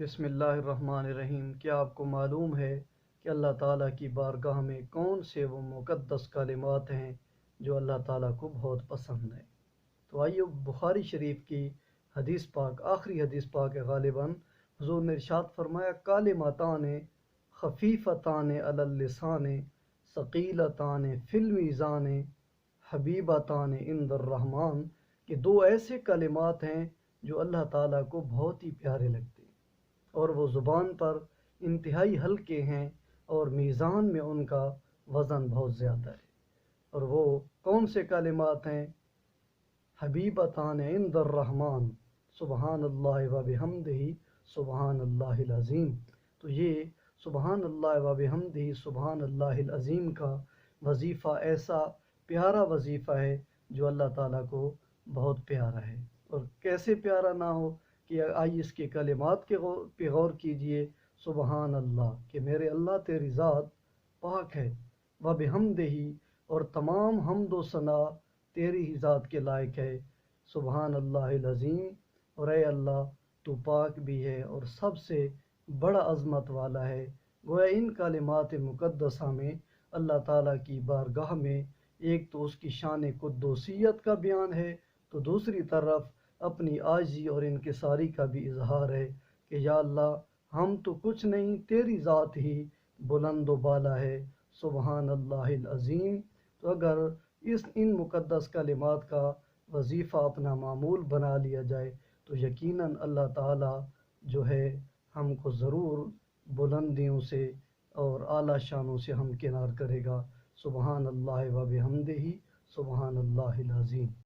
بسم اللہ الرحمن الرحیم۔ کیا آپ کو معلوم ہے کہ اللہ تعالیٰ کی بارگاہ میں کون سے وہ مقدس کلمات ہیں جو اللہ تعالیٰ کو بہت پسند ہیں؟ تو آئیے بخاری شریف کی حدیث پاک، آخری حدیث پاک ہے غالباً، حضور نے ارشاد فرمایا کلماتان خفیفتان علی اللسان ثقیلتان فی المیزان حبیبتان عند الرحمن، کہ دو ایسے کلمات ہیں جو اللہ تعالیٰ کو بہت ہی پیارے لگتے ہیں اور وہ زبان پر انتہائی ہلکے ہیں اور میزان میں ان کا وزن بہت زیادہ ہے۔ اور وہ کون سے کلمات ہیں؟ حبیبتان عند الرحمن، سبحان اللہ و بحمدہ سبحان اللہ العظیم۔ تو یہ سبحان اللہ و بحمدہ سبحان اللہ العظیم کا وظیفہ ایسا پیارا وظیفہ ہے جو اللہ تعالیٰ کو بہت پیارا ہے، اور کیسے پیارا نہ ہو کہ آئیے اس کے کلمات کے پہ غور کیجئے۔ سبحان اللہ، کہ میرے اللہ تیری ذات پاک ہے، و بحمدہ، اور تمام حمد و ثنا تیری ہی ذات کے لائق ہے، سبحان اللہ العظیم، اور اے اللہ تو پاک بھی ہے اور سب سے بڑا عظمت والا ہے۔ گویا ان کلمات مقدسہ میں اللہ تعالیٰ کی بارگاہ میں ایک تو اس کی شان قدوسیت کا بیان ہے، تو دوسری طرف اپنی عاجزی اور انکساری کا بھی اظہار ہے کہ یا اللہ ہم تو کچھ نہیں، تیری ذات ہی بلند و بالا ہے، سبحان اللہ العظیم۔ تو اگر ان مقدس کلمات کا وظیفہ اپنا معمول بنا لیا جائے تو یقیناً اللہ تعالیٰ جو ہے ہم کو ضرور بلندیوں سے اور اعلیٰ شانوں سے ہم کنار کرے گا۔ سبحان اللہ و بحمدہ سبحان اللہ العظیم۔